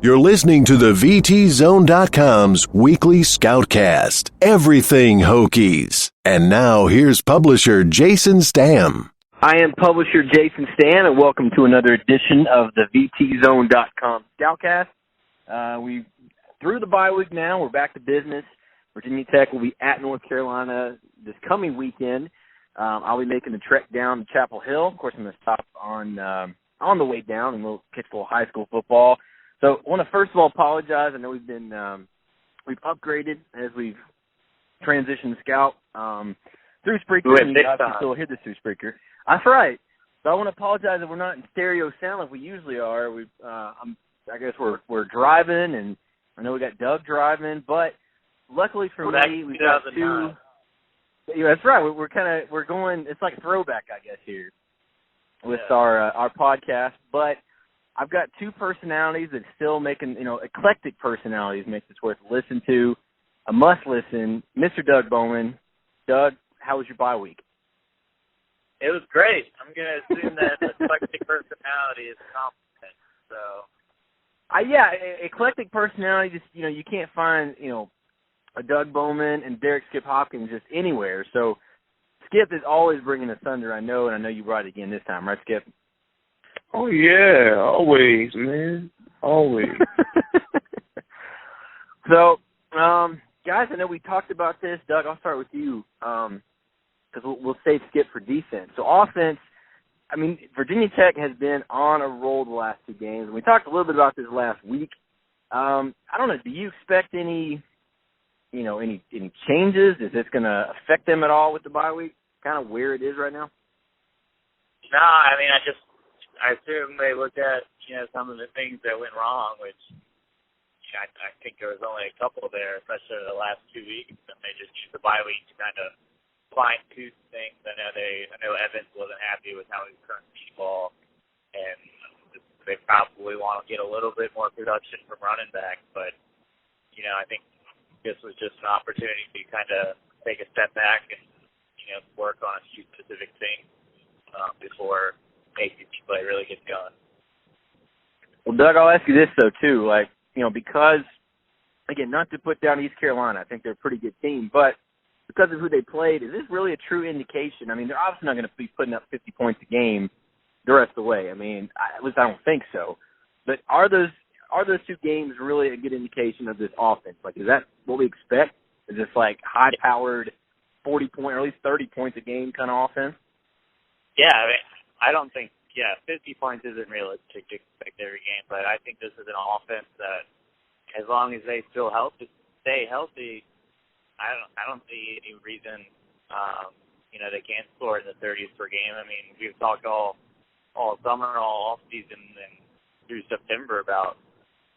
You're listening to the VTZone.com's weekly Scoutcast. Everything Hokies. And now here's publisher Jason Stamm. I am publisher Jason Stamm, and welcome to another edition of the VTZone.com Scoutcast. We through the bye week now. We're back to business. Virginia Tech will be at North Carolina this coming weekend. I'll be making the trek down to Chapel Hill. Of course, I'm going to stop on the way down, and we'll catch a little high school football. So I want to first of all apologize. I know we've we've upgraded as we've transitioned to Scout through Spreaker, and you obviously still hear this through Spreaker. That's right. So I want to apologize that we're not in stereo sound like we usually are. I guess we're driving, and I know we got Doug driving, but luckily for me, we've got two. Yeah, that's right. We're going. It's like a throwback, I guess, here with our podcast, but I've got two personalities that still making, eclectic personalities makes this worth listen to, a must listen. Mr. Doug Bowman. Doug, how was your bye week? It was great. I'm going to assume that eclectic personality is a compliment. So, eclectic personality. Just you can't find a Doug Bowman and Derrick Skip Hopkins just anywhere. So Skip is always bringing the thunder. I know, and I know you brought it again this time, right, Skip? Oh, yeah, always, man, always. So, guys, I know we talked about this. Doug, I'll start with you because we'll save Skip for defense. So offense, I mean, Virginia Tech has been on a roll the last two games. We talked a little bit about this last week. I don't know, do you expect any changes? Is this going to affect them at all with the bye week, kind of where it is right now? No, I mean, I assume they looked at, some of the things that went wrong, which I think there was only a couple there, especially the last 2 weeks, and they just used the bye week to kind of fine-tune things. I know Evans wasn't happy with how he was currently beat ball, and they probably want to get a little bit more production from running back, but, I think this was just an opportunity to kind of take a step back and, work on a few specific things before ACC play really gets going. Well, Doug, I'll ask you this, though, too. Because, again, not to put down East Carolina, I think they're a pretty good team, but because of who they played, is this really a true indication? I mean, they're obviously not going to be putting up 50 points a game the rest of the way. I mean, at least I don't think so. But are those two games really a good indication of this offense? Is that what we expect? Is this high-powered 40-point or at least 30 points a game kind of offense? Yeah, I mean, I don't think, 50 points isn't realistic to expect every game, but I think this is an offense that, as long as they stay healthy, I don't see any reason, they can't score in the 30s per game. I mean, we've talked all summer, all off-season, and through September about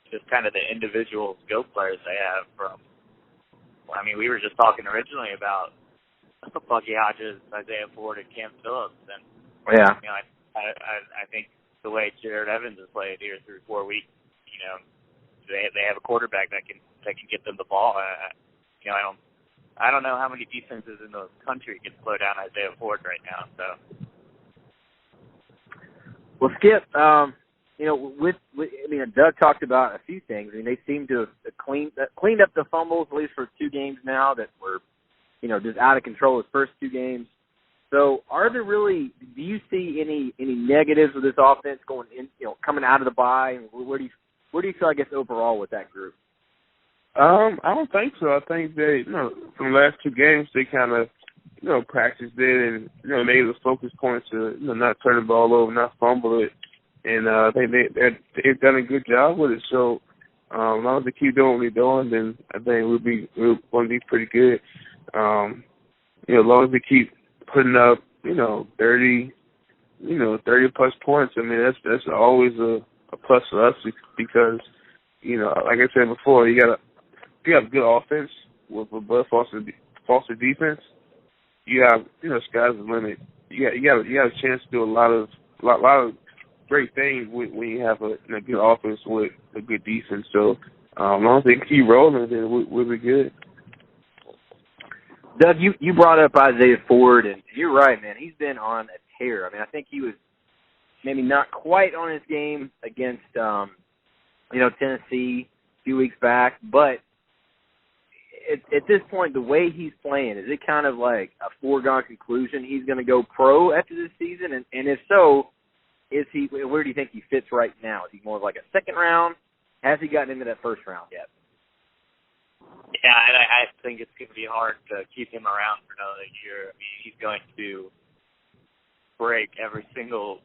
just kind of the individual skill players they have we were just talking originally about Bucky Hodges, Isaiah Ford, and Cam Phillips, and I think the way Jared Evans has played here through 4 weeks, they have a quarterback that can get them the ball. I don't know how many defenses in the country can slow down Isaiah Ford right now. So, well, Skip, Doug talked about a few things. I mean, they seem to have cleaned up the fumbles at least for 2 games now that were, just out of control his first 2 games. So, do you see any negatives with this offense going in, coming out of the bye? Where do you feel, I guess, overall with that group? I don't think so. I think they, from the last 2 games, they kind of, practiced it and, made the focus points to, not turn the ball over, not fumble it. And I think they've done a good job with it. So, as long as they keep doing what they're doing, then I think we're going to be pretty good. As long as they keep putting up, 30 plus points. I mean, that's always a plus for us because, like I said before, you have good offense with Bud Foster defense. You have, sky's the limit. You have a chance to do a lot of great things when you have a good offense with a good defense. So, as long as they keep rolling, then we'll be good. Doug, you brought up Isaiah Ford, and you're right, man. He's been on a tear. I mean, I think he was maybe not quite on his game against Tennessee a few weeks back. But at this point, the way he's playing, is it kind of like a foregone conclusion he's going to go pro after this season? And if so, where do you think he fits right now? Is he more like a second round? Has he gotten into that first round yet? Yeah, and I think it's going to be hard to keep him around for another year. I mean, he's going to break every single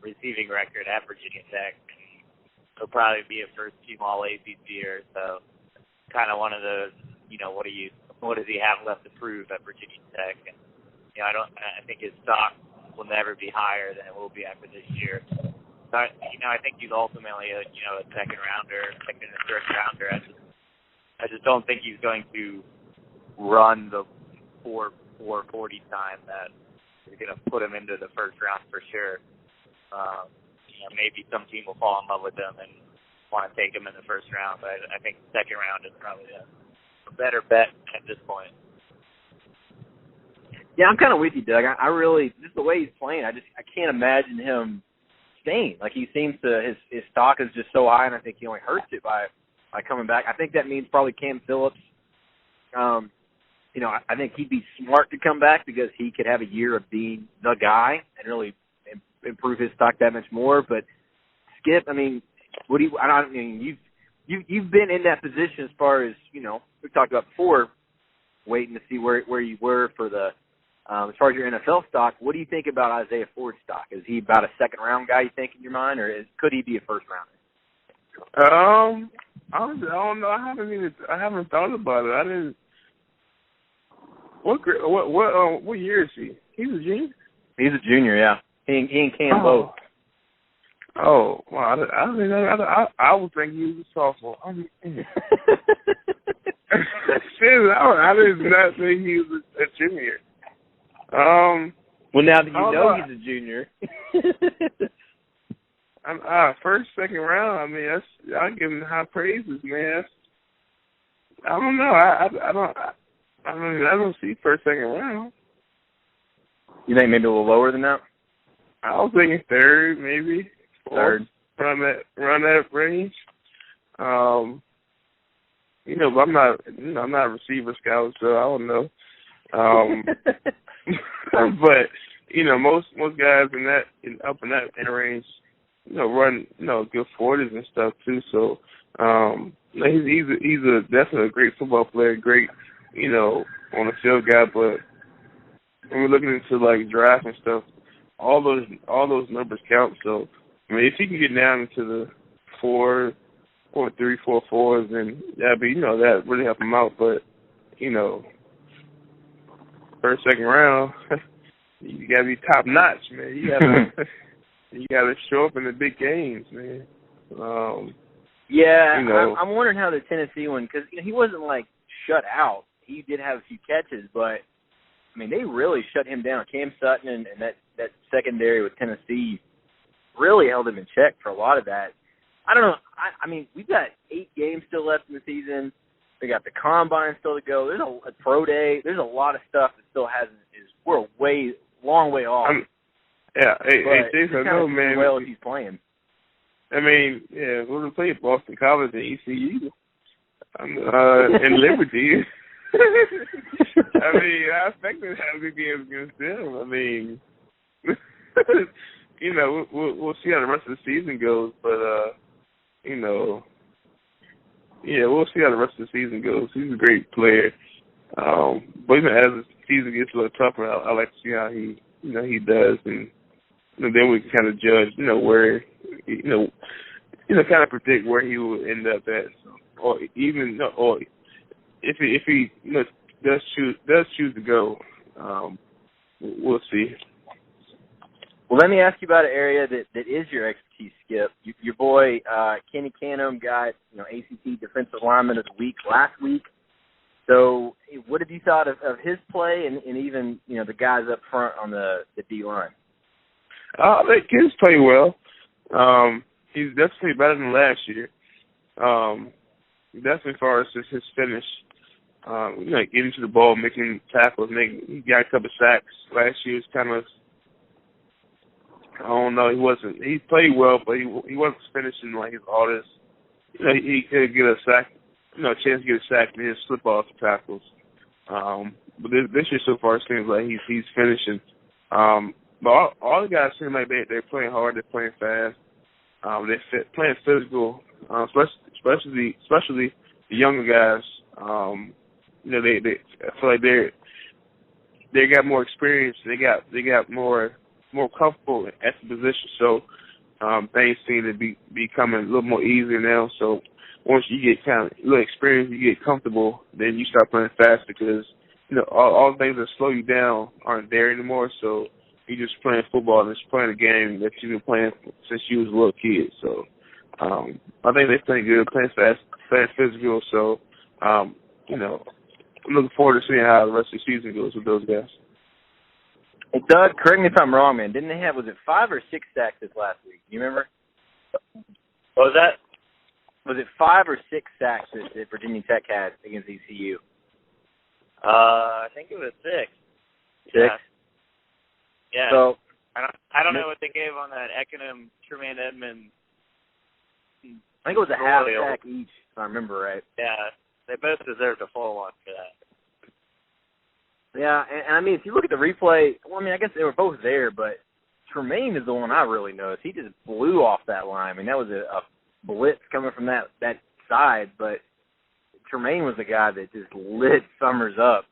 receiving record at Virginia Tech. He'll probably be a first-team All-ACC-er, so kind of one of those, what does he have left to prove at Virginia Tech? And I think his stock will never be higher than it will be after this year. So I think he's ultimately a second and third rounder. I just don't think he's going to run the 4.40 time that is going to put him into the first round for sure. Maybe some team will fall in love with him and want to take him in the first round, but I think the second round is probably a better bet at this point. Yeah, I'm kind of with you, Doug. I really, just the way he's playing, I can't imagine him staying. Like, he seems to, his stock is just so high, and I think he only hurts it by coming back. I think that means probably Cam Phillips. I think he'd be smart to come back because he could have a year of being the guy and really improve his stock that much more. But Skip, you've been in that position as far as, we talked about before, waiting to see where you were for the as far as your NFL stock. What do you think about Isaiah Ford's stock? Is he about a second round guy, you think, in your mind, or could he be a first rounder? I don't know. I haven't thought about it. I didn't. What year is he? He's a junior. He's a junior, yeah. He and Cam both. Oh, wow. I would think he was a sophomore. I did not think he was a junior. Well, now that you know he's a junior. First, second round. I give him high praises, man. I don't know. I don't see first, second round. You think maybe a little lower than that? I was thinking third, maybe fourth. Third. Run that range. But I'm not a receiver scout, so I don't know. But most guys up in that range, run good 40s and stuff too. So he's definitely a great football player, great on the field guy. But when we're looking into like draft and stuff, all those numbers count. So if he can get down into the 4.3, 4.4s, then that really help him out. But first, second round, you gotta be top notch, man. You gotta show up in the big games, man. I'm wondering how the Tennessee one, because he wasn't like shut out. He did have a few catches, but they really shut him down. Cam Sutton and that secondary with Tennessee really held him in check for a lot of that. I don't know. We've got 8 games still left in the season. We got the combine still to go. There's a pro day. There's a lot of stuff that still hasn't. We're a long way off. Hey, Jason, I know, man. Well, if he's playing. We're gonna play Boston College and ECU, and Liberty. I expect to have big games against them. We'll see how the rest of the season goes, but we'll see how the rest of the season goes. He's a great player, but even as the season gets a little tougher, I like to see how he does, and then we can kind of judge, where, kind of predict where he will end up at, or if he does choose to go, we'll see. Well, let me ask you about an area that is your expertise, Skip. Your boy Kenny Canham got ACC Defensive Lineman of the Week last week. So, what have you thought of his play and even the guys up front on the D line? Ken's play well. He's definitely better than last year. Definitely as far as just his finish. Getting to the ball, making tackles, he got a couple sacks last year. It's kind of, I don't know, he played well, but he wasn't finishing like his artist. he could get a sack, a chance to get a sack and just slip off the tackles. But this year so far it seems like he's finishing. But all the guys seem like they're playing hard, they're playing fast, they're playing physical, especially the younger guys. They I feel like they got more experience, they got more comfortable at the position. So things seem to be becoming a little more easier now. So once you get kind of a little experience, you get comfortable, then you start playing fast because all the things that slow you down aren't there anymore. So you're just playing football and just playing a game that you've been playing since you was a little kid. So I think they're playing good, playing fast, physical. So I'm looking forward to seeing how the rest of the season goes with those guys. Hey, Doug, correct me if I'm wrong, man. Didn't they have, was it 5 or 6 sacks this last week? You remember? What was that? Was it 5 or 6 sacks that Virginia Tech had against ECU? I think it was 6. 6? Yeah. So I don't know what they gave on that Eckenham, Tremaine Edmonds. I think it was a half sack each, if I remember right. Yeah, they both deserved a full one for that. Yeah, and I mean, if you look at the replay, well, I mean, I guess they were both there, but Tremaine is the one I really noticed. He just blew off that line. I mean, that was a blitz coming from that side, but Tremaine was the guy that just lit Summers up.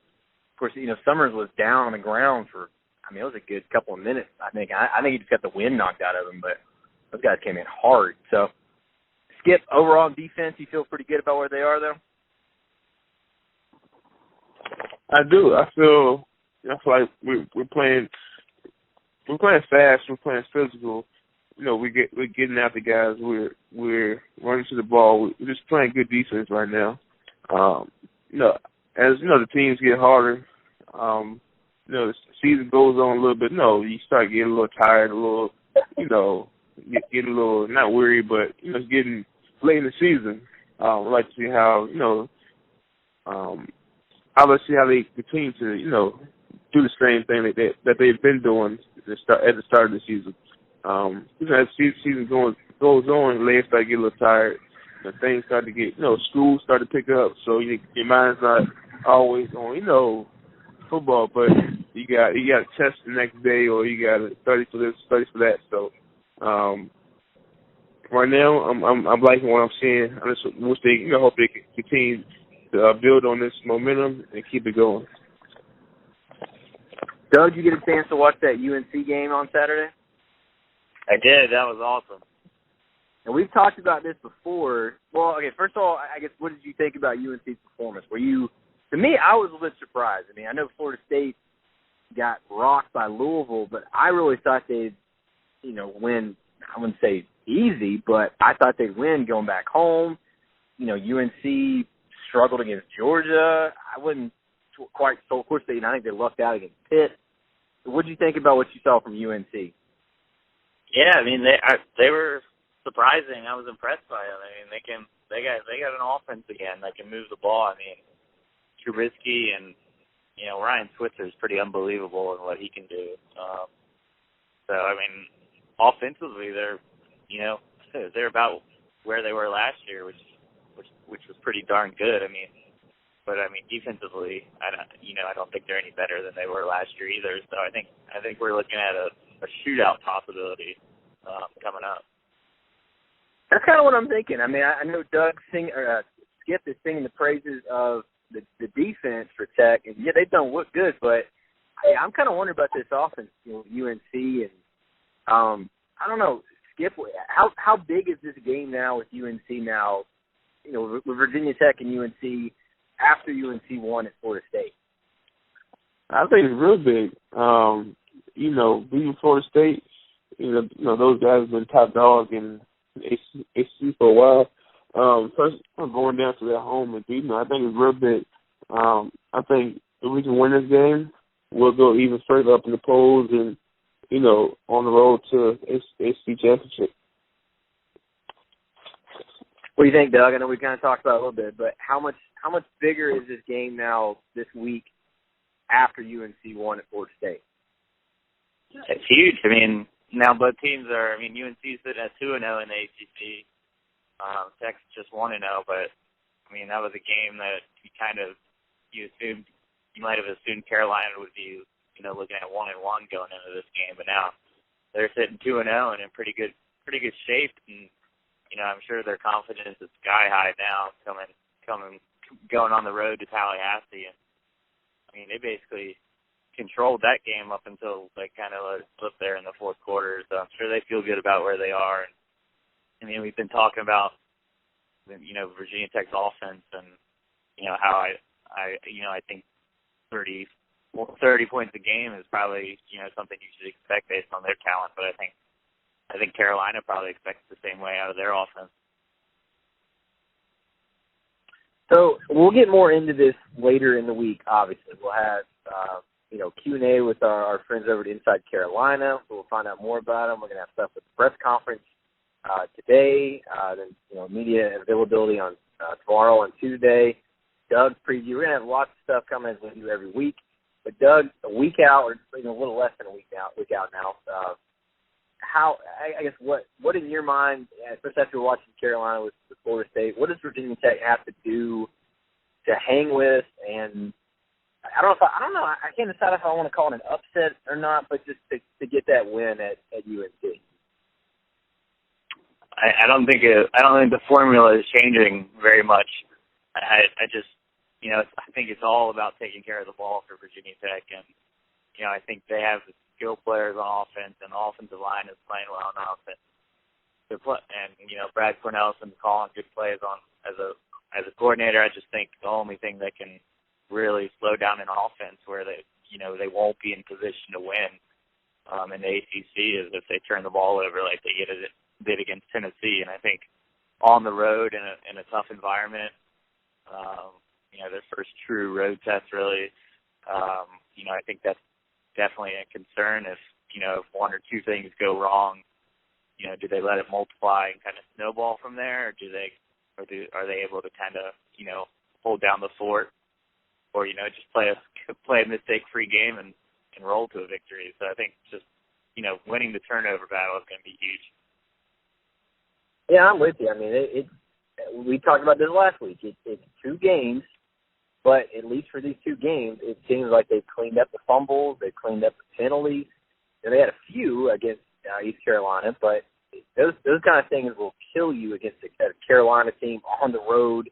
Of course, Summers was down on the ground for, I mean, it was a good couple of minutes, I think. I think he just got the wind knocked out of him, but those guys came in hard. So, Skip, overall in defense, you feel pretty good about where they are, though? I do. I feel like we're playing fast. We're playing physical. We're getting out the guys. We're running to the ball. We're just playing good defense right now. As the teams get harder, the season goes on a little bit. You start getting a little tired, a little, getting a little not worried, but it's getting late in the season. I'd like to see how I would see how they continue to, do the same thing that they've been doing at the start of the season. As the season goes on, players start to get a little tired. Things start to get, schools start to pick up. So your mind's not always on, football, but you got a test the next day, or you got to study for this, study for that. So right now, I'm liking what I'm seeing. I just wish they, hope they can continue to build on this momentum and keep it going. Doug, did you get a chance to watch that UNC game on Saturday? I did. That was awesome. And we've talked about this before. Well, okay, first of all, I guess, what did you think about UNC's performance? To me, I was a little bit surprised. I mean, I know Florida State got rocked by Louisville, but I really thought they'd, win, I wouldn't say easy, but I thought they'd win going back home. UNC struggled against Georgia. I wouldn't quite so. Of course, I think they lucked out against Pitt. What did you think about what you saw from UNC? Yeah, I mean they were surprising. I was impressed by them. I mean they got an offense again that can move the ball. I mean Trubisky and Ryan Switzer is pretty unbelievable in what he can do. So I mean offensively they're about where they were last year, which was pretty darn good. But defensively, I don't think they're any better than they were last year either. So I think we're looking at a shootout possibility coming up. That's kind of what I'm thinking. I mean, I know Skip is singing the praises of the defense for Tech, and yeah, they've done look good. But I'm kind of wondering about this offense, UNC, and I don't know, Skip. How big is this game now with UNC now? With Virginia Tech and UNC after UNC won at Florida State? I think it's real big. Beating Florida State, those guys have been top dog in ACC for a while. First, going down to their home and beating them, I think it's real big. I think if we can win this game, we'll go even further up in the polls and, on the road to ACC championship. What do you think, Doug? I know we kind of talked about it a little bit, but how much bigger is this game now this week after UNC won at Florida State? It's huge. I mean, now both teams are. UNC's sitting at 2-0 in the ACC. Texas just 1-0, but I mean that was a game that you might have assumed Carolina would be, looking at 1-1 going into this game, but now they're sitting 2-0 and in pretty good shape, and I'm sure their confidence is sky high now going on the road to Tallahassee, and I mean they basically controlled that game up until they kind of let it slip there in the fourth quarter. So I'm sure they feel good about where they are. And I mean, we've been talking about, Virginia Tech's offense and, how I think 30 points a game is probably, something you should expect based on their talent. But I think Carolina probably expects the same way out of their offense. So we'll get more into this later in the week, obviously. We'll have, Q&A with our friends over at Inside Carolina. We'll find out more about them. We're going to have stuff with the press conference today. Then, media availability on tomorrow and Tuesday. Doug's preview. We're going to have lots of stuff coming as we do every week. But, Doug, a week out, or a little less than a week out now, what in your mind, especially after watching Carolina with Florida State, what does Virginia Tech have to do to hang with? And I don't know. I can't decide if I want to call it an upset or not, but just to get that win at UNC. I don't think the formula is changing very much. I just, I think it's all about taking care of the ball for Virginia Tech, and I think they have skilled players on offense, and the offensive line is playing well on offense. And Brad Cornelson's calling good plays on as a coordinator. I just think the only thing that can really slow down an offense where they won't be in position to win in the ACC is if they turn the ball over like they did against Tennessee. And I think on the road in a tough environment, their first true road test really, I think that's definitely a concern. If one or two things go wrong, do they let it multiply and kind of snowball from there, or are they able to kind of hold down the fort, or just play a mistake-free game and roll to a victory? So I think just winning the turnover battle is going to be huge. Yeah, I'm with you. I mean, we talked about this last week. It's 2 games, but at least for these 2 games, it seems like they've cleaned up the fumbles, they've cleaned up the penalties. And they had a few against East Carolina, but those kind of things will kill you against a Carolina team on the road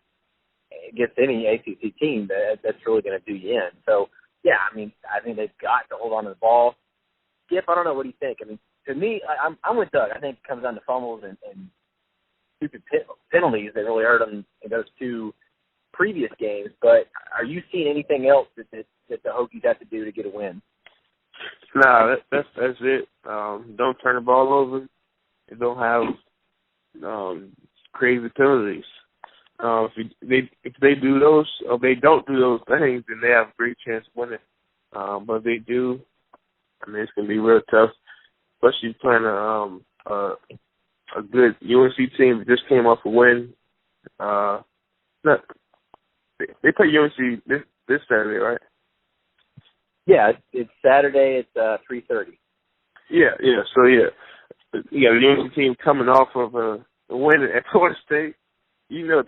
against any ACC team. That's really going to do you in. So, yeah, I mean, I think they've got to hold on to the ball. Skip, I don't know. What do you think? I mean, to me, I'm with Doug. I think it comes down to fumbles and stupid penalties that really hurt them in those 2 previous games. But are you seeing anything else that the Hokies have to do to get a win? Nah, that's it. Don't turn the ball over. And don't have crazy penalties. If they do those, or they don't do those things, then they have a great chance of winning. But if they do, I mean, it's gonna be real tough, especially playing a good UNC team that just came off a win. They play UNC this Saturday, right? Yeah, it's Saturday. It's 3:30. Yeah. So the UNC team coming off of a win at Florida State. They're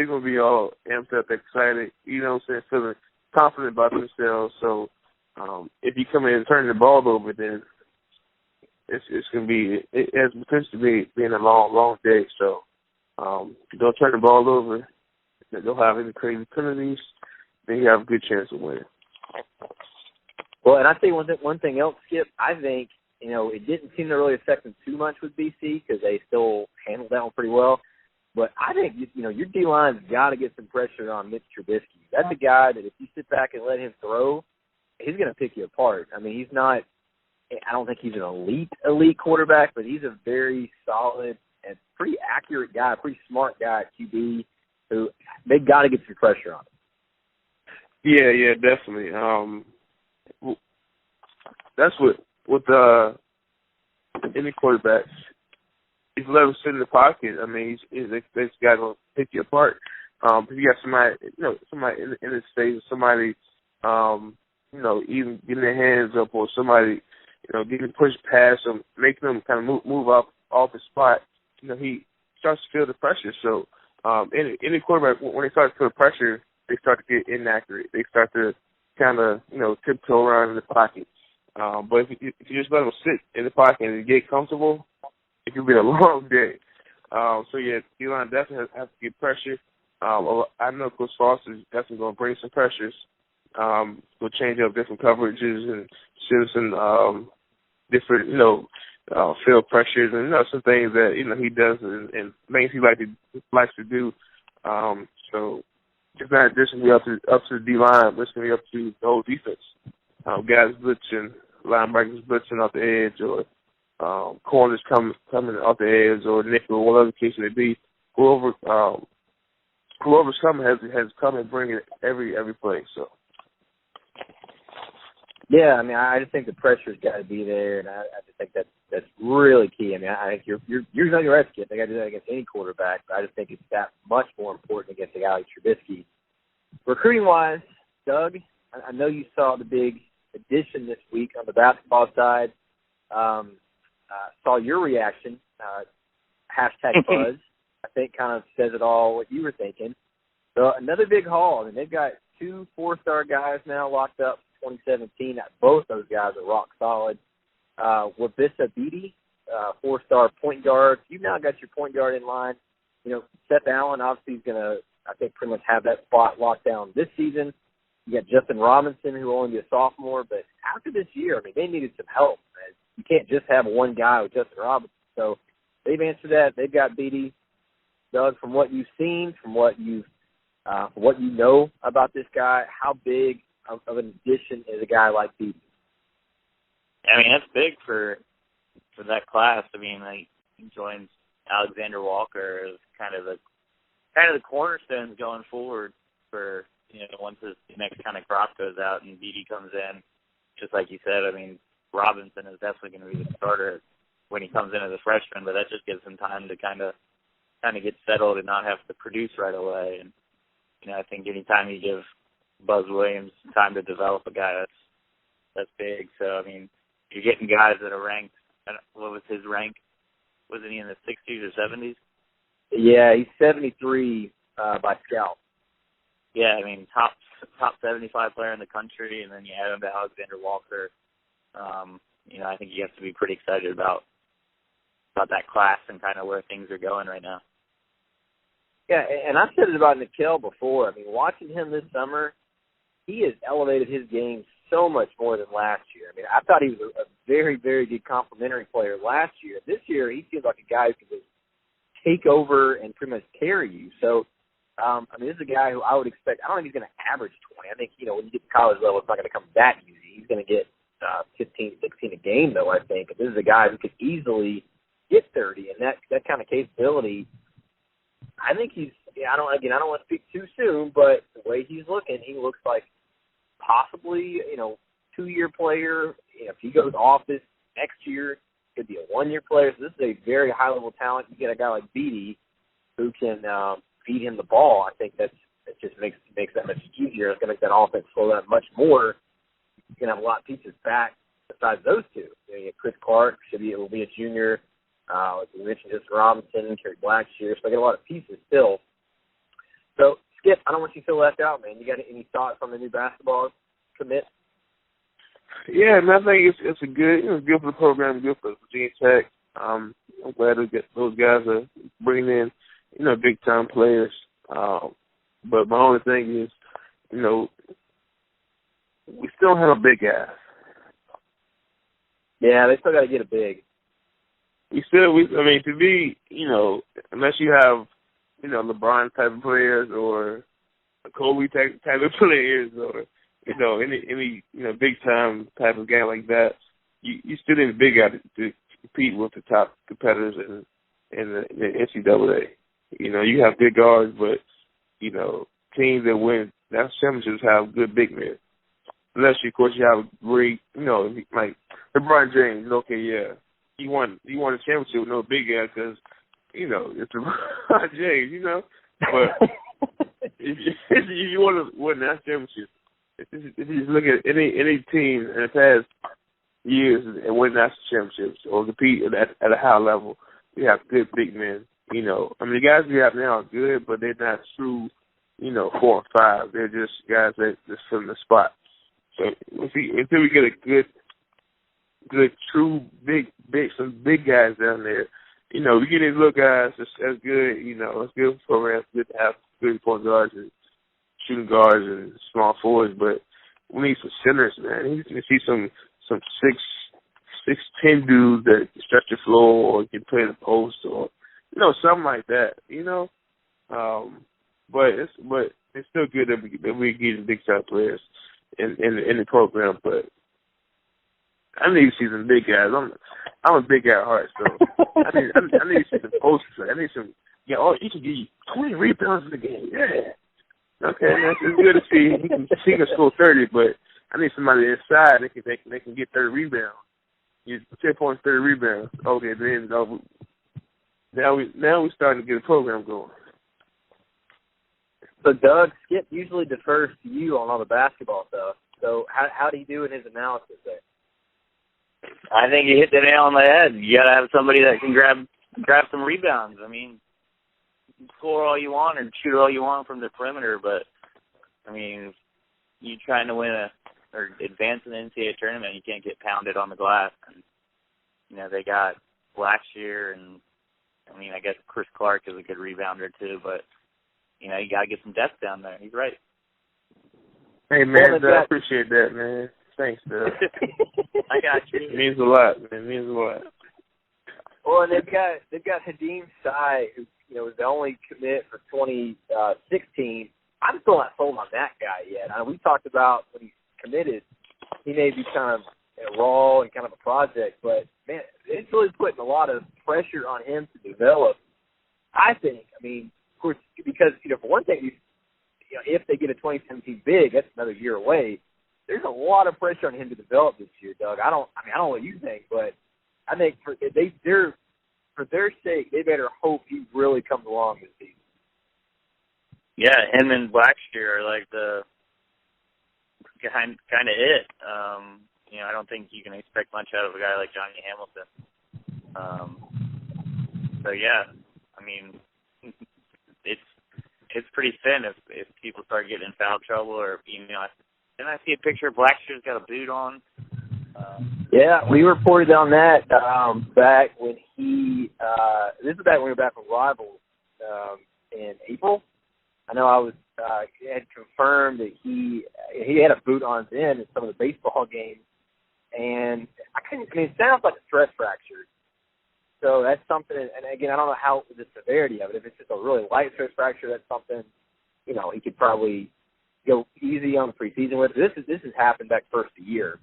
gonna be all amped up, excited. Feeling confident about themselves. So if you come in and turn the ball over, then it's gonna be, it has potential to be being a long day. So don't turn the ball over. Don't have any crazy penalties. Then you have a good chance of winning. Well, and I think one thing else, Skip, I think, it didn't seem to really affect them too much with BC because they still handled that one pretty well. But I think, your D-line's got to get some pressure on Mitch Trubisky. That's a guy that if you sit back and let him throw, he's going to pick you apart. I mean, I don't think he's an elite quarterback, but he's a very solid and pretty accurate guy, pretty smart guy at QB who they got to get some pressure on him. Yeah, definitely. That's with any quarterback. He's let him sit in the pocket. I mean, this guy's gonna pick you apart. If you got somebody in his face, somebody, even getting their hands up, or somebody, getting pushed past him, making him kind of move off his spot. He starts to feel the pressure. So any quarterback, when they start to feel pressure, they start to get inaccurate. They start to kind of, tiptoe around in the pocket. But if you just let them sit in the pocket and get comfortable, it can be a long day. So, yeah, D-line definitely has to get pressure. I know Coach Foster is definitely going to bring some pressures. We'll change up different coverages and send some different, field pressures and, some things that, he does and things he likes to do. So it's not just going to be up to the D-line, but it's going to be up to the whole defense. Guys blitzing, linebackers blitzing off the edge, or corners coming off the edge, or nickel, whatever the case may be. Whoever's coming has come and bring it every play. So. Yeah, I mean, I just think the pressure's got to be there, and I just think that's really key. I mean, I think you're on your Redskins. They got to do that against any quarterback, but I just think it's that much more important against a guy like Trubisky. Recruiting-wise, Doug, I know you saw the big addition this week on the basketball side. Saw your reaction, #buzz. I think kind of says it all what you were thinking. So another big haul. I mean, they've got 2 4-star guys now locked up. 2017. Both those guys are rock solid. Wabissa Beatty, 4-star point guard. You've now got your point guard in line. Seth Allen obviously is going to, I think, pretty much have that spot locked down this season. You got Justin Robinson, who will only be a sophomore. But after this year, I mean, they needed some help. You can't just have one guy with Justin Robinson. So they've answered that. They've got Beatty. Doug, from what you've seen, from what you know about this guy, how big of an addition is a guy like Beatty? I mean, that's big for that class. I mean, he joins Alexander Walker as kind of the cornerstones going forward for once this next kind of crop goes out and Beatty comes in. Just like you said, I mean, Robinson is definitely going to be the starter when he comes in as a freshman, but that just gives him time to kind of get settled and not have to produce right away. And I think anytime you give Buzz Williams time to develop a guy, that's big. So I mean, you're getting guys that are ranked. What was his rank? Wasn't he in the 60s or 70s? Yeah, he's 73 by Scout. Yeah, I mean top 75 player in the country, and then you add him to Alexander Walker. I think you have to be pretty excited about that class and kind of where things are going right now. Yeah, and I've said it about Nickel before. I mean, watching him this summer, he has elevated his game so much more than last year. I mean, I thought he was a very, very good complementary player last year. This year, he seems like a guy who can just take over and pretty much carry you. So, I mean, this is a guy who I would expect. I don't think he's going to average 20. I think, when you get to college level, it's not going to come that easy. He's going to get 15, 16 a game, though, I think. This is a guy who could easily get 30, and that kind of capability, I think he's. I don't want to speak too soon, but the way he's looking, he looks like possibly 2-year player. If he goes off this next year, could be a 1-year player. So this is a very high level talent. You get a guy like Beatty who can feed him the ball. I think it just makes that much easier. It's going to make that offense flow that much more. You can have a lot of pieces back besides those two. You have Chris Clark will be a junior. Like we mentioned, Justin Robinson, Kerry Blackshear. So I get a lot of pieces still. So, Skip, I don't want you to feel left out, man. You got any thoughts on the new basketball commit? Yeah, man, I think it's good for the program, good for Virginia Tech. I'm glad to get those guys are bringing in, big time players. But my only thing is, we still have a big ass. Yeah, they still got to get a big. To be, unless you have, LeBron type of players or Kobe type of players or, any big time type of guy like that, you still need a big guy to compete with the top competitors in the NCAA. You have good guards, but, teams that win national championships have good big men. Unless, of course, you have great, like LeBron James. Okay, yeah. You won a championship with no big guy because, it's LeBron James, But if you want to win that championship, if you just look at any team in the past years and win national championships or compete at a high level, you have good big men You know, I mean, the guys we have now are good, but they're not true, 4 and 5. They're just guys that just fill in the spot. So until we get a good, true, some big guys down there, we get these little guys that's good, it's good for programs, good to have good point guards and shooting guards and small forwards, but we need some centers, man. We need to see some 6'10" dudes that stretch the floor or can play the post or, something like that, But it's still good that we get big shot players in the program, but I need to see some big guys. I'm a big guy at heart, so I need to see some posters. I need some. Yeah, you can give you 20 rebounds in the game. Yeah. Okay, that's it's good to see. He can score 30, but I need somebody inside that can get 30 rebounds. You 10 points, 30 rebounds. Okay, then now we starting to get a program going. So Doug, Skip usually defers to you on all the basketball stuff. So how do you do in his analysis there? I think you hit the nail on the head. You got to have somebody that can grab some rebounds. I mean, you can score all you want and shoot all you want from the perimeter, but, I mean, you're trying to win or advance in the NCAA tournament, you can't get pounded on the glass. And, they got Blackshear and, I guess Chris Clark is a good rebounder too, but, you got to get some depth down there. He's right. Hey, man, I appreciate that, man. Thanks, Doug. I got you. It means a lot, man. It means a lot. Well, and they've got Hadim Sy, who was the only commit for 2016. I'm still not sold on that guy yet. We talked about when he's committed, he may be kind of raw and kind of a project, but man, it's really putting a lot of pressure on him to develop. I think. Of course, because for one thing, if they get a 2017 big, that's another year away. There's a lot of pressure on him to develop this year, Doug. I don't know what you think, but I think for their sake, they better hope he really comes along this season. Yeah, him and Blackshear are like the kind of it. I don't think you can expect much out of a guy like Johnny Hamilton. So yeah, it's pretty thin if people start getting in foul trouble or Then I see a picture of Blackshear's got a boot on. Yeah, we reported on that back when this is back when we were back from Rivals in April. I know I was had confirmed that he had a boot on then in some of the baseball games, and it sounds like a stress fracture. So that's something, and again, I don't know how the severity of it. If it's just a really light stress fracture, that's something he could probably go easy on the preseason with. This has happened back first of the year.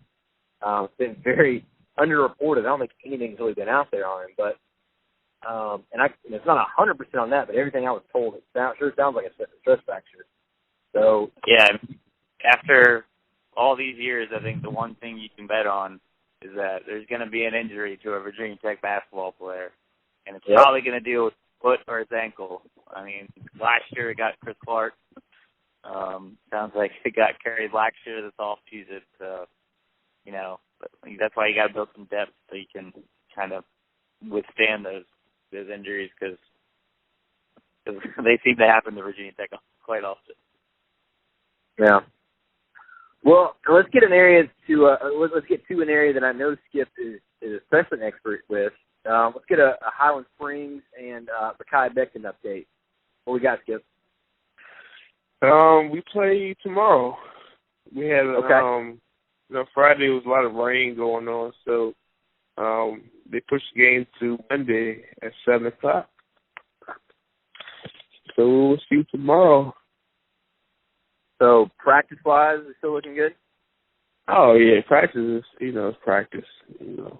It's been very underreported. I don't think anything's really been out there on him, but it's not 100% on that. But everything I was told, it sure sounds like a stress fracture. So yeah, after all these years, I think the one thing you can bet on is that there's going to be an injury to a Virginia Tech basketball player, and it's probably going to deal with foot or his ankle. Last year it got Chris Clark. Sounds like it got Kerry Blackshear this offseason. So, that's why you got to build some depth so you can kind of withstand those injuries because they seem to happen to Virginia Tech quite often. Yeah. Well, let's get an area to an area that I know Skip is especially an expert with. Let's get a Highland Springs and Mackay Becton update. What we got, Skip? We play tomorrow. We had Friday was a lot of rain going on, so they pushed the game to Monday at 7:00. So we'll see you tomorrow. So practice-wise, is it still looking good? Oh yeah, practice is it's practice. You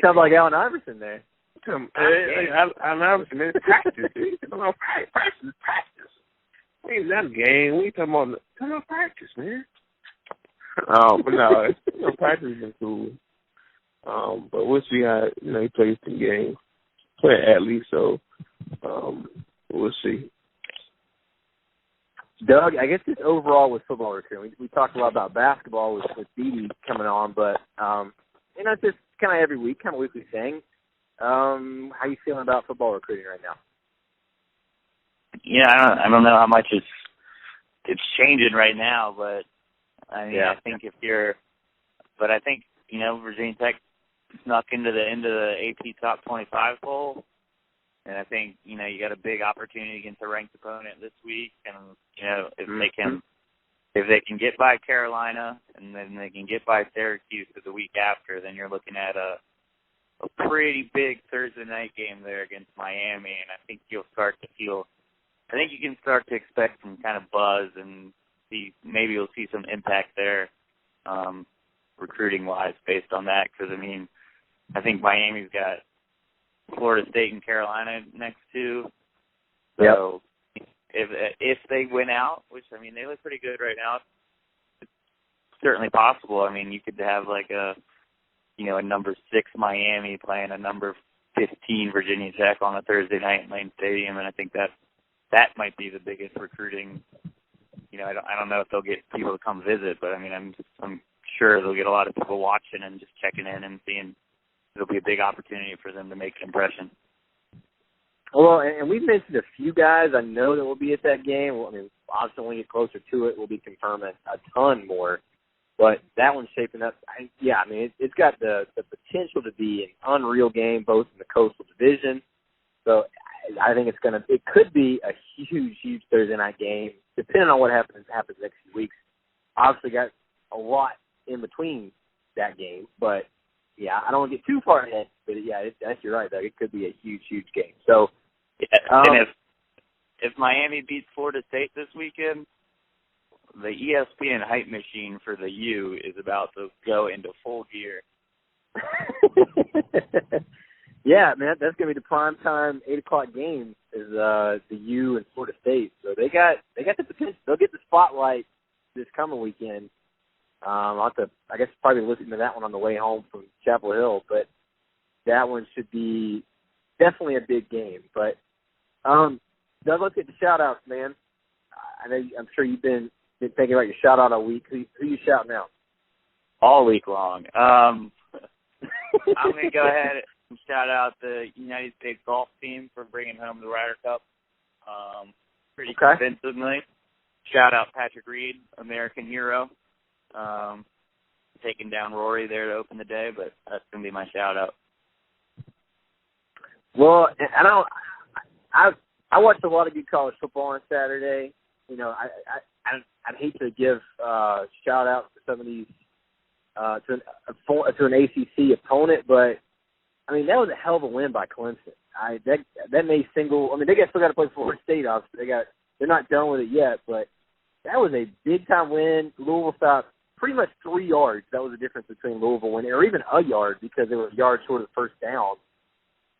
sound like Allen Iverson there. Allen Iverson, man, practice. Practice. Ain't that a game? We talking about practice, man. But no, practice has been cool. But we'll see how he plays the game. Play an athlete, so we'll see. Doug, I guess just overall with football recruiting, we talked a lot about basketball with BD coming on, but just kind of every week, kind of weekly thing. How you feeling about football recruiting right now? Yeah, I don't know how much it's changing right now, but I mean, I think I think Virginia Tech snuck into the AP top 25 poll, and I think you got a big opportunity against a ranked opponent this week, and if they can get by Carolina and then they can get by Syracuse the week after, then you're looking at a pretty big Thursday night game there against Miami, and I think you can start to expect some kind of buzz and maybe you'll see some impact there, recruiting-wise, based on that. Because, I mean, I think Miami's got Florida State and Carolina next to. So if they win out, which, I mean, they look pretty good right now, it's certainly possible. I mean, you could have like a number 6 Miami playing a number 15 Virginia Tech on a Thursday night in Lane Stadium, and I think that might be the biggest recruiting. I don't know if they'll get people to come visit, but I mean, I'm sure they'll get a lot of people watching and just checking in and seeing. It'll be a big opportunity for them to make an impression. Well, and we've mentioned a few guys I know that will be at that game. Well, I mean, obviously when we get closer to it, we'll be confirming a ton more. But that one's shaping up. It's got the potential to be an unreal game, both in the Coastal Division. So I think it could be a huge Thursday night game, depending on what happens next few weeks. Obviously got a lot in between that game, but yeah, I don't want to get too far ahead. But yeah, you're right, Doug. It could be a huge game. So, and if Miami beats Florida State this weekend, the ESPN hype machine for the U is about to go into full gear. Yeah, man, that's gonna be the prime time 8:00 game is the U and Florida State. So they got the potential. They'll get the spotlight this coming weekend. I'll have to, I guess, probably listen to that one on the way home from Chapel Hill. But that one should be definitely a big game. But Doug, let's get the shout outs, man. I'm sure you've been thinking about your shout out all week. Who you shouting out? All week long. I'm gonna go ahead and shout out the United States golf team for bringing home the Ryder Cup pretty convincingly. Shout out Patrick Reed, American hero, taking down Rory there to open the day, but that's going to be my shout out. Well, I watched a lot of good college football on Saturday. I'd hate to give shout out to some of these to an ACC opponent, but I mean that was a hell of a win by Clemson. That may single. I mean they still got to play Florida State. Obviously they're not done with it yet, but that was a big time win. Louisville stopped pretty much 3 yards. That was the difference between Louisville winning, or even a yard because they were a yard short of the first down.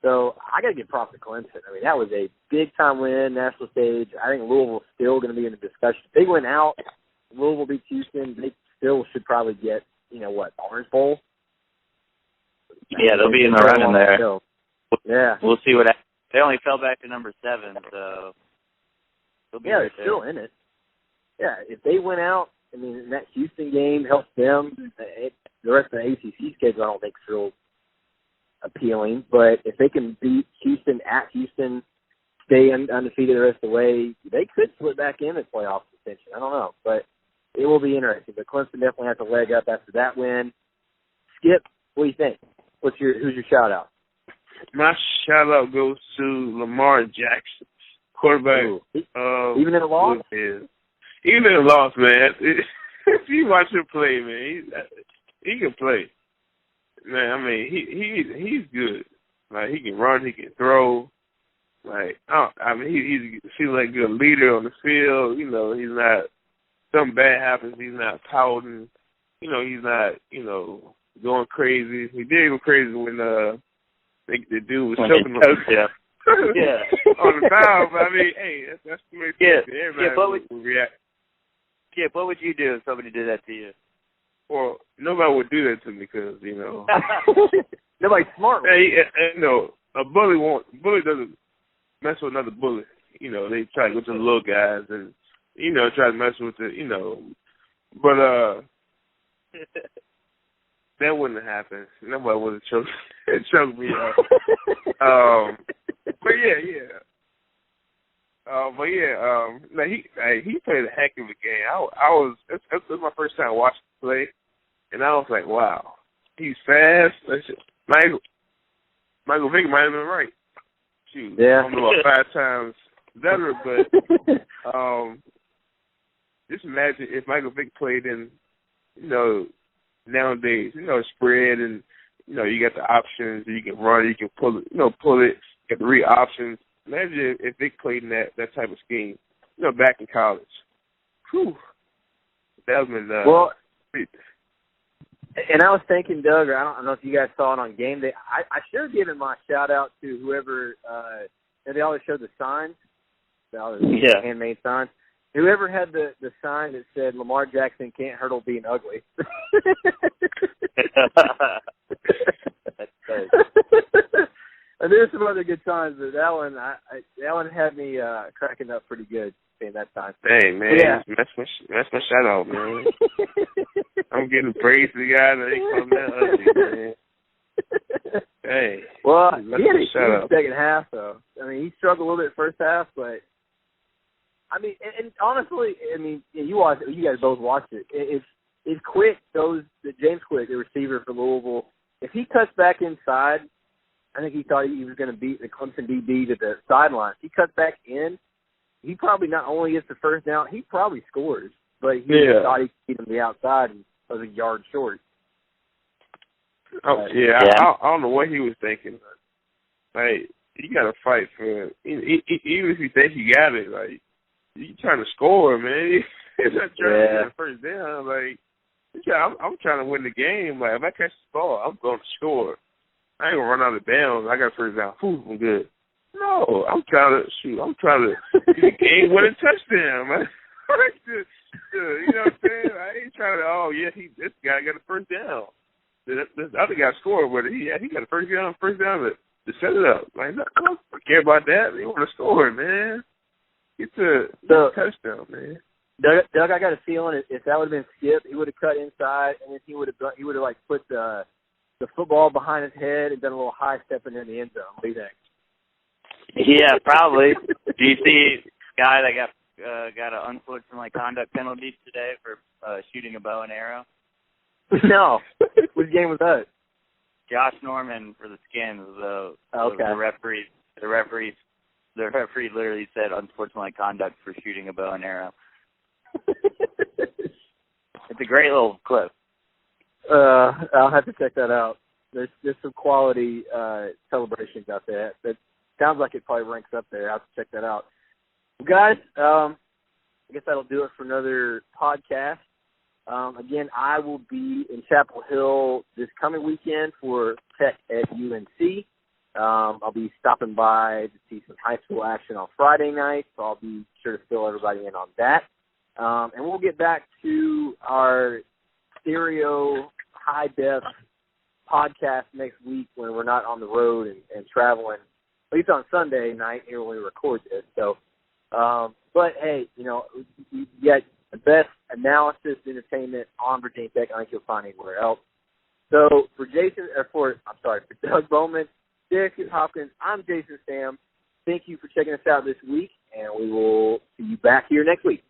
So I got to give props to Clemson. I mean that was a big time win, national stage. I think Louisville's still going to be in the discussion. If they went out, Louisville beats Houston. They still should probably get Orange Bowl. Yeah, they'll be in the running there. Yeah, we'll see what happens. They only fell back to number 7, so they'll be they're still in it. Yeah, if they went out, I mean, that Houston game helps them. The rest of the ACC schedule, I don't think is real appealing. But if they can beat Houston at Houston, stay undefeated the rest of the way, they could slip back in at playoff contention. I don't know, but it will be interesting. But Clemson definitely has a leg up after that win. Skip, what do you think? Who's your shout out? My shout out goes to Lamar Jackson, quarterback. Even in a loss? Even in a loss, man. If you watch him play, man, he can play. Man, I mean, he's good. Like he can run, he can throw. Like he seems like a good leader on the field. He's not. Something bad happens, he's not pouting. He's not. Going crazy. He did go crazy when the dude was choking him. Yeah. On the foul. But I mean, hey, that's the way everybody would react. Yeah, what would you do if somebody did that to you? Well, nobody would do that to me because nobody's smart. Hey, a bully doesn't mess with another bully. They try to go to the little guys and try to mess with the but that wouldn't have happened. Nobody would have choked me up. But yeah. No, he played a heck of a game. That was my first time watching him play, and I was like, wow, he's fast. Michael Vick might have been right. Shoot, yeah. I don't know about 5 times better, but just imagine if Michael Vick played in, nowadays, spread and, you got the options, you can run, you can pull it, you got the read options. Imagine if Vic played in that type of scheme, back in college. Whew. That would have been, well, and I was thinking, Doug, or I don't know if you guys saw it on game day, I should have given my shout-out to whoever, they always show the signs, the handmade signs. Whoever had the sign that said Lamar Jackson can't hurdle being ugly. That's crazy. And there's some other good signs, but that one had me cracking up pretty good seeing that sign. Hey, man, yeah. That's my shout out, man. I'm getting praise to the guy that ain't calling that ugly, man. Hey. Well, he had a huge second half, though. I mean, he struggled a little bit first half, but I mean, and honestly, I mean, you guys both watched it. It's Quick, James Quick, the receiver for Louisville. If he cuts back inside, I think he thought he was going to beat the Clemson DB to the sideline. If he cuts back in, he probably not only gets the first down, he probably scores. But he thought he could beat him the outside and was a yard short. Oh, yeah. I don't know what he was thinking. Like, you got to fight for it. Even if you think you got it, like, you trying to score, man. It's not trying to get the first down. Like, I'm trying to win the game. Like, if I catch the ball, I'm going to score. I ain't going to run out of bounds. I got first down. Whew, I'm good. No, I'm trying to get a game-winning touchdown, man. You know what I'm saying? I ain't trying to, this guy got a first down. This other guy scored, but he got a first down to set it up. Like, no, I don't care about that. They want to score, man. It's a touchdown, man. Doug, I got a feeling if that would have been Skip, he would have cut inside, and then he would have like put the football behind his head and done a little high stepping in the end zone. What do you think? Yeah, probably. Do you see guy that got an unfortunately conduct penalty today for shooting a bow and arrow? No. Which game was that? Josh Norman for the Skins. Okay. The referee literally said unsportsmanlike conduct for shooting a bow and arrow. It's a great little clip. I'll have to check that out. There's some quality celebrations out there. That sounds like it probably ranks up there. I'll have to check that out. Well, guys, I guess that'll do it for another podcast. Again, I will be in Chapel Hill this coming weekend for Tech at UNC. I'll be stopping by to see some high school action on Friday night, so I'll be sure to fill everybody in on that. And we'll get back to our stereo high-def podcast next week when we're not on the road and traveling, at least on Sunday night here when we record this. So, but, hey, you got the best analysis entertainment on Virginia Tech I think you'll find anywhere else. So for Doug Bowman, Derrick Skip Hopkins, I'm Jason Stamm. Thank you for checking us out this week, and we will see you back here next week.